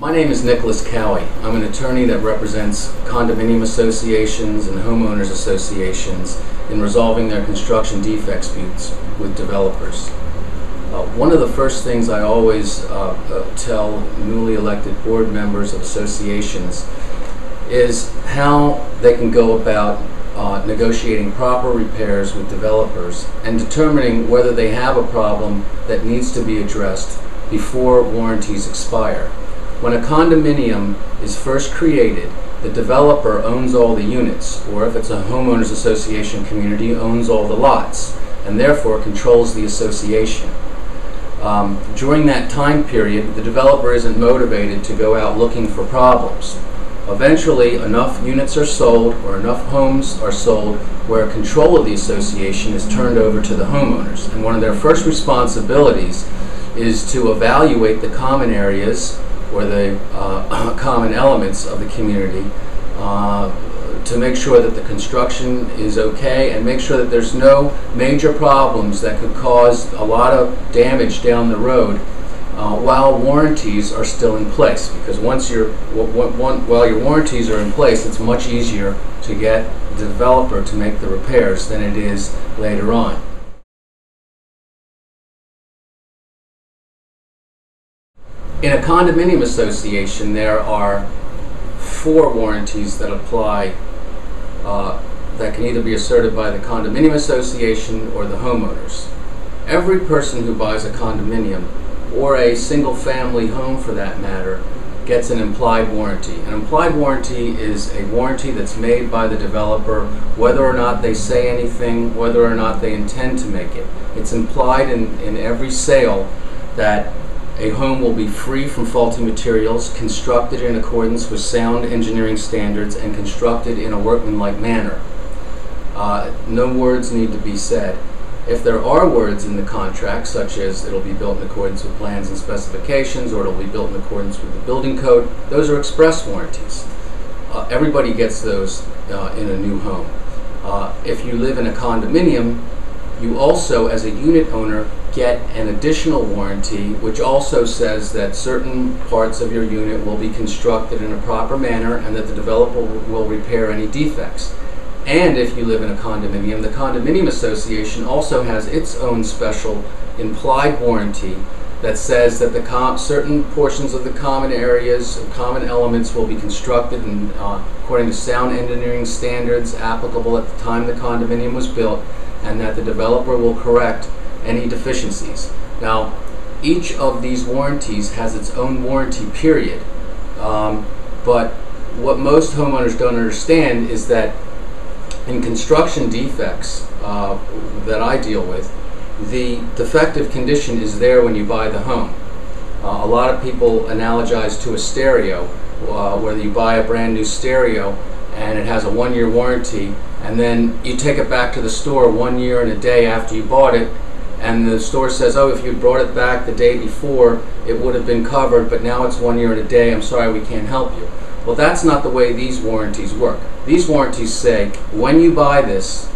My name is Nicholas Cowie. I'm an attorney that represents condominium associations and homeowners associations in resolving their construction defect disputes with developers. One of the first things I always tell newly elected board members of associations is how they can go about negotiating proper repairs with developers and determining whether they have a problem that needs to be addressed before warranties expire. When a condominium is first created, the developer owns all the units, or if it's a homeowners association community, owns all the lots, and therefore controls the association. During that time period, the developer isn't motivated to go out looking for problems. Eventually, enough units are sold or enough homes are sold where control of the association is turned over to the homeowners. And one of their first responsibilities is to evaluate the common areas or the common elements of the community to make sure that the construction is okay and make sure that there's no major problems that could cause a lot of damage down the road while warranties are still in place. Because while your warranties are in place, it's much easier to get the developer to make the repairs than it is later on. In a condominium association, there are 4 warranties that apply that can either be asserted by the condominium association or the homeowners. Every person who buys a condominium, or a single-family home for that matter, gets an implied warranty. An implied warranty is a warranty that's made by the developer whether or not they say anything, whether or not they intend to make it. It's implied in every sale that a home will be free from faulty materials, constructed in accordance with sound engineering standards, and constructed in a workmanlike manner. No words need to be said. If there are words in the contract, such as it'll be built in accordance with plans and specifications, or it'll be built in accordance with the building code, those are express warranties. Everybody gets those in a new home. If you live in a condominium, you also, as a unit owner, get an additional warranty which also says that certain parts of your unit will be constructed in a proper manner and that the developer will repair any defects. And if you live in a condominium, the condominium association also has its own special implied warranty that says that certain portions of the common areas and common elements will be constructed according to sound engineering standards applicable at the time the condominium was built, and that the developer will correct any deficiencies. Now, each of these warranties has its own warranty period, but what most homeowners don't understand is that in construction defects that I deal with, the defective condition is there when you buy the home. A lot of people analogize to a stereo, whether you buy a brand new stereo and it has a 1-year warranty, and then you take it back to the store 1 year and a day after you bought it, and the store says, oh, if you brought it back the day before, it would have been covered, but now it's 1 year and a day, I'm sorry, we can't help you. Well, that's not the way these warranties work. These warranties say, when you buy this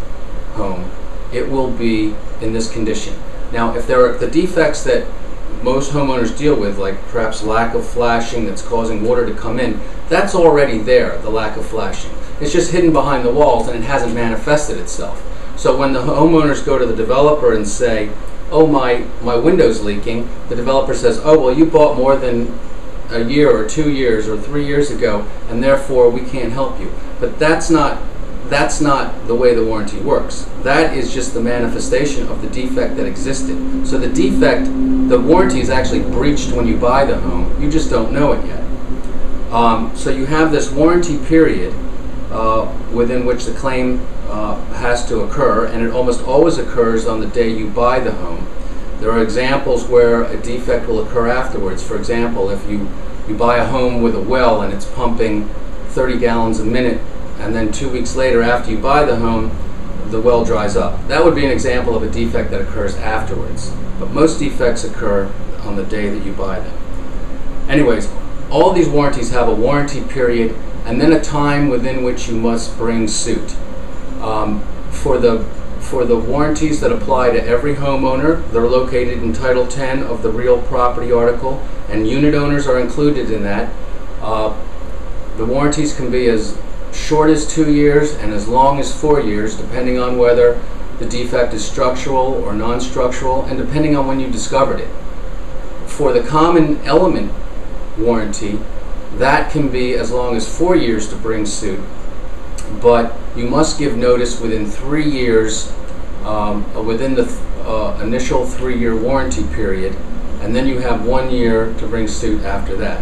home, it will be in this condition. Now, if there are the defects that most homeowners deal with, like perhaps lack of flashing that's causing water to come in, that's already there, the lack of flashing. It's just hidden behind the walls and it hasn't manifested itself. So when the homeowners go to the developer and say, oh, my window's leaking, the developer says, oh, well, you bought more than a year or 2 years or 3 years ago, and therefore we can't help you. But that's not the way the warranty works. That is just the manifestation of the defect that existed. So the warranty is actually breached when you buy the home. You just don't know it yet. So you have this warranty period within which the claim has to occur, and it almost always occurs on the day you buy the home. There are examples where a defect will occur afterwards. For example, if you buy a home with a well and it's pumping 30 gallons a minute, and then 2 weeks later after you buy the home, the well dries up. That would be an example of a defect that occurs afterwards. But most defects occur on the day that you buy them. Anyways, all of these warranties have a warranty period and then a time within which you must bring suit. For for the warranties that apply to every homeowner. They're located in Title 10 of the Real Property article, and unit owners are included in that. The warranties can be as short as 2 years and as long as 4 years, depending on whether the defect is structural or non-structural, and depending on when you discovered it. For the common element warranty, that can be as long as 4 years to bring suit, but you must give notice within 3 years, within the initial 3-year warranty period, and then you have 1 year to bring suit after that.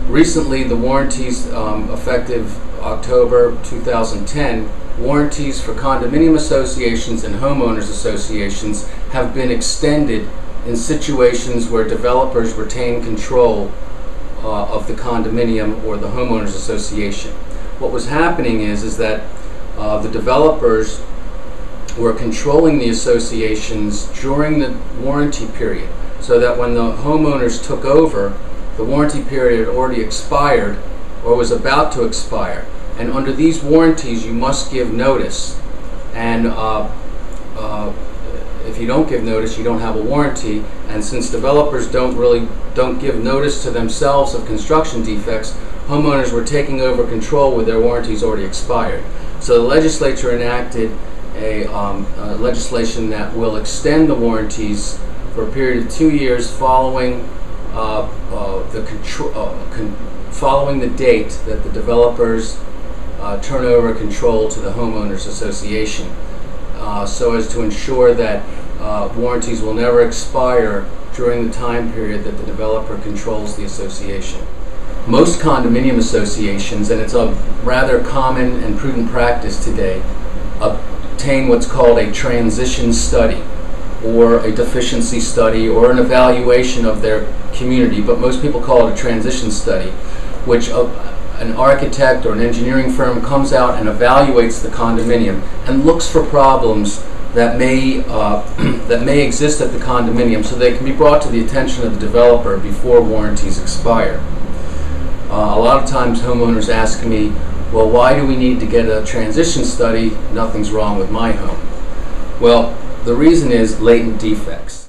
Recently, the warranties effective October 2010, warranties for condominium associations and homeowners associations have been extended in situations where developers retain control of the condominium or the homeowners association. What was happening is that the developers were controlling the associations during the warranty period, so that when the homeowners took over, the warranty period had already expired or was about to expire. And under these warranties, you must give notice. And if you don't give notice, you don't have a warranty. And since developers don't give notice to themselves of construction defects, homeowners were taking over control with their warranties already expired. So the legislature enacted a legislation that will extend the warranties for a period of 2 years following following the date that the developers turn over control to the homeowners association, so as to ensure that warranties will never expire during the time period that the developer controls the association. Most condominium associations, and it's a rather common and prudent practice today, obtain what's called a transition study, or a deficiency study, or an evaluation of their community, but most people call it a transition study, which an architect or an engineering firm comes out and evaluates the condominium and looks for problems that may exist at the condominium, so they can be brought to the attention of the developer before warranties expire. A lot of times homeowners ask me, well, why do we need to get a transition study? Nothing's wrong with my home. Well, the reason is latent defects.